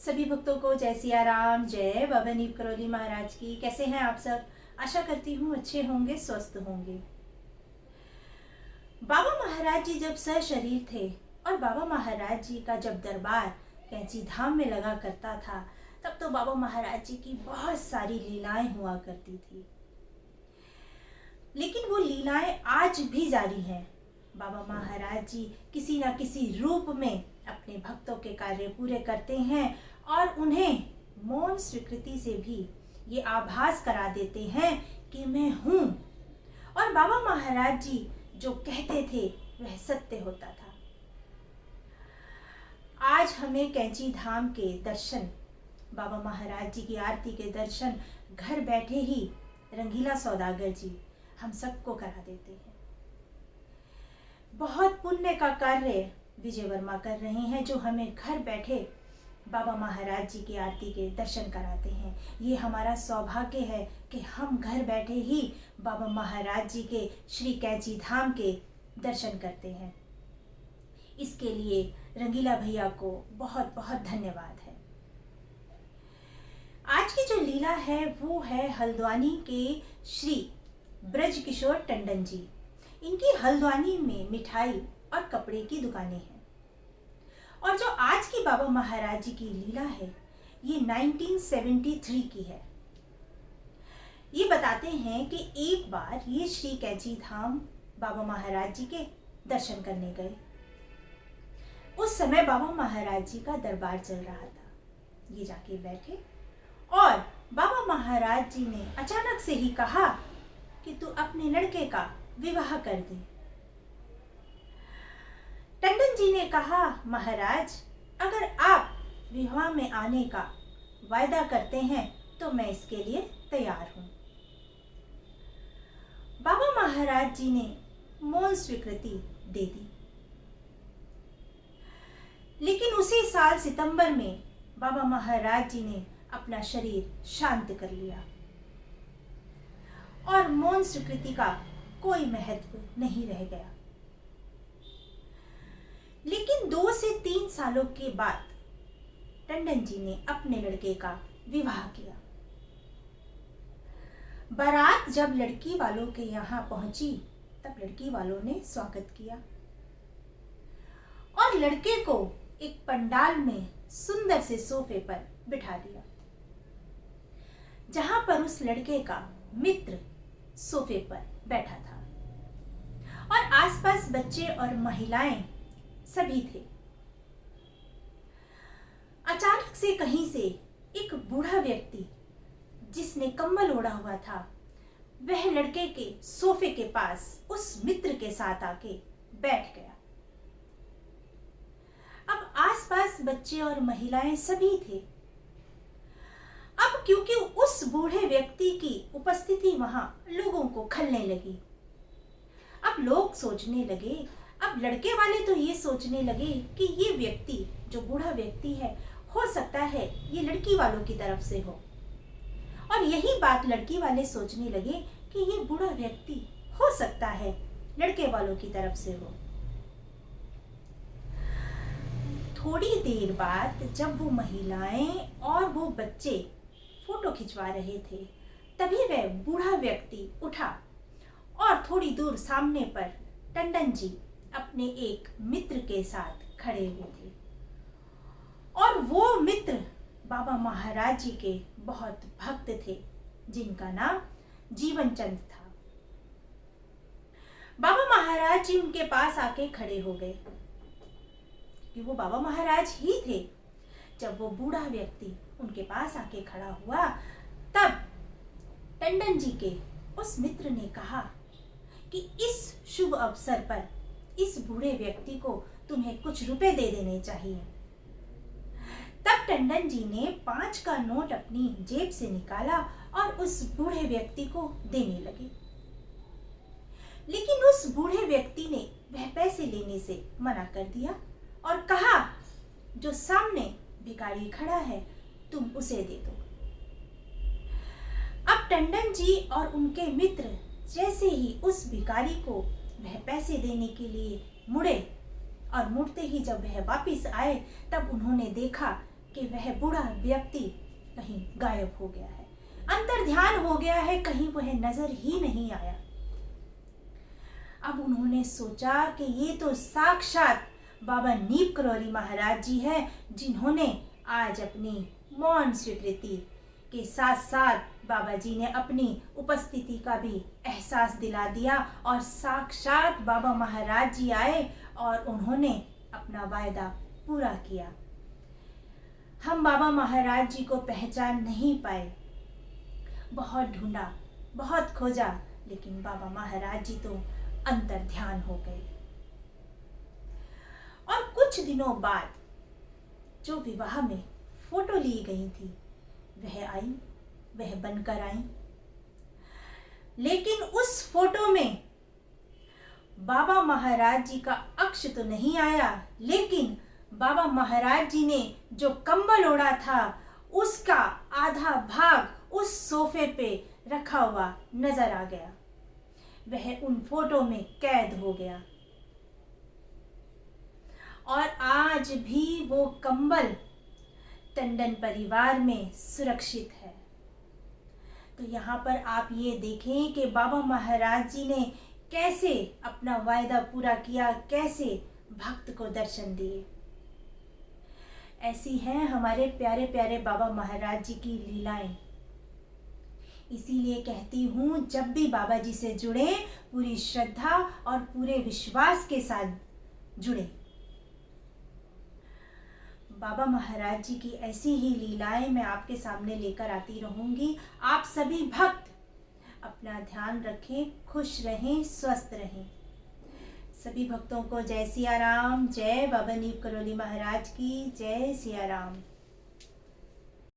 सभी भक्तों को जय सिया राम, जय बाबा नीम करौली महाराज की। कैसे हैं आप सब? आशा करती हूँ अच्छे होंगे, स्वस्थ होंगे। बाबा महाराज जी जब सशरीर थे और बाबा महाराज जी का जब दरबार कैंची धाम में लगा करता था, तब तो बाबा महाराज जी की बहुत सारी लीलाएं हुआ करती थी। लेकिन वो लीलाएं आज भी जारी हैं। बाबा महाराज जी किसी न किसी रूप में अपने भक्तों के कार्य पूरे करते हैं और उन्हें मौन स्वीकृति से भी ये आभास करा देते हैं कि मैं हूँ। और बाबा महाराज जी जो कहते थे वह सत्य होता था। आज हमें कैंची धाम के दर्शन, बाबा महाराज जी की आरती के दर्शन घर बैठे ही रंगीला सौदागर जी हम सबको करा देते हैं। बहुत पुण्य का कार्य विजय वर्मा कर रहे हैं, जो हमें घर बैठे बाबा महाराज जी की आरती के दर्शन कराते हैं। ये हमारा सौभाग्य है कि हम घर बैठे ही बाबा महाराज जी के श्री कैंची धाम के दर्शन करते हैं। इसके लिए रंगीला भैया को बहुत बहुत धन्यवाद है। आज की जो लीला है वो है हल्द्वानी के श्री ब्रज किशोर टंडन जी। इनकी हल्द्वानी में मिठाई और कपड़े की दुकानें हैं। और जो आज की बाबा महाराज जी की लीला है ये 1973 की है। ये बताते हैं कि एक बार ये श्री कैंची धाम बाबा महाराज जी के दर्शन करने गए। उस समय बाबा महाराज जी का दरबार चल रहा था। ये जाके बैठे और बाबा महाराज जी ने अचानक से ही कहा कि तू अपने लड़के का विवाह कर दे। टंडन जी ने कहा, महाराज अगर आप विवाह में आने का वायदा करते हैं तो मैं इसके लिए तैयार हूं। बाबा महाराज जी ने मौन स्वीकृति दे दी। लेकिन उसी साल सितंबर में बाबा महाराज जी ने अपना शरीर शांत कर लिया और मौन स्वीकृति का कोई महत्व नहीं रह गया। लेकिन 2 से 3 सालों के बाद टंडन जी ने अपने लड़के का विवाह किया। बारात जब लड़की वालों के यहाँ पहुंची तब लड़की वालों ने स्वागत किया और लड़के को एक पंडाल में सुंदर से सोफे पर बिठा दिया, जहां पर उस लड़के का मित्र सोफे पर बैठा था और आसपास बच्चे और महिलाएं सभी थे। अचानक से कहीं से एक बूढ़ा व्यक्ति जिसने कंबल ओढ़ा हुआ था वह लड़के के सोफे के पास उस मित्र के साथ आके बैठ गया। अब आसपास बच्चे और महिलाएं सभी थे। अब क्योंकि उस बूढ़े व्यक्ति की उपस्थिति वहां लोगों को खलने लगी। अब लोग सोचने लगे, अब लड़के वाले तो ये सोचने लगे कि ये व्यक्ति जो बूढ़ा व्यक्ति है हो सकता है ये लड़की वालों की तरफ से हो। और यही बात लड़की वाले सोचने लगे कि ये बूढ़ा व्यक्ति हो सकता है लड़के वालों की तरफ से हो। थोड़ी देर बाद जब वो महिलाएं और वो बच्चे फोटो खिंचवा रहे थे तभी वह बूढ़ा व्यक्ति उठा और थोड़ी दूर सामने पर टंडन जी अपने एक मित्र के साथ खड़े हुए थे और वो मित्र बाबा महाराज जी के बहुत भक्त थे जिनका नाम जीवन चंद था। बाबा महाराज जी उनके पास आके खड़े हो गए कि वो बाबा महाराज ही थे। जब वो बूढ़ा व्यक्ति उनके पास आके खड़ा हुआ तब टंडन जी के उस मित्र ने कहा कि इस शुभ अवसर पर इस बूढ़े व्यक्ति को तुम्हें कुछ रुपए दे देने चाहिए। तब टंडन जी ने 5 का नोट अपनी जेब से निकाला और उस बूढ़े व्यक्ति को देने लगे। लेकिन उस बूढ़े व्यक्ति ने वह पैसे लेने से मना कर दिया और कहा, जो सामने भिखारी खड़ा है तुम उसे दे दो। अब टंडन जी और उनके मित्र जैसे ही उस भिखारी को वह पैसे देने के लिए मुड़े और मुड़ते ही जब वह वापस आए तब उन्होंने देखा कि वह बूढ़ा व्यक्ति कहीं गायब हो गया है, अंतर ध्यान हो गया है, कहीं वह नजर ही नहीं आया। अब उन्होंने सोचा कि ये तो साक्षात बाबा नीप करोली महाराज जी हैं, जिन्होंने आज अपनी मौन स्वीकृति के साथ साथ बाबा जी ने अपनी उपस्थिति का भी एहसास दिला दिया और साक्षात बाबा महाराज जी आए और उन्होंने अपना वायदा पूरा किया। हम बाबा महाराज जी को पहचान नहीं पाए, बहुत ढूंढा, बहुत खोजा, लेकिन बाबा महाराज जी तो अंतर ध्यान हो गए। और कुछ दिनों बाद जो विवाह में फोटो ली गई थी वह आई, वह बनकर आई, लेकिन उस फोटो में बाबा महाराज जी का अक्ष तो नहीं आया, लेकिन बाबा महाराज जी ने जो कंबल ओढ़ा था उसका आधा भाग उस सोफे पे रखा हुआ नजर आ गया। वह उन फोटो में कैद हो गया और आज भी वो कंबल टंडन परिवार में सुरक्षित है। तो यहाँ पर आप ये देखें कि बाबा महाराज जी ने कैसे अपना वायदा पूरा किया, कैसे भक्त को दर्शन दिए। ऐसी हैं हमारे प्यारे प्यारे बाबा महाराज जी की लीलाएं। इसीलिए कहती हूँ, जब भी बाबा जी से जुड़े पूरी श्रद्धा और पूरे विश्वास के साथ जुड़े। बाबा महाराज जी की ऐसी ही लीलाएं मैं आपके सामने लेकर आती रहूंगी। आप सभी भक्त अपना ध्यान रखें, खुश रहें, स्वस्थ रहें। सभी भक्तों को जय सिया राम, जय बाबा नीप करोली महाराज की, जय सिया राम।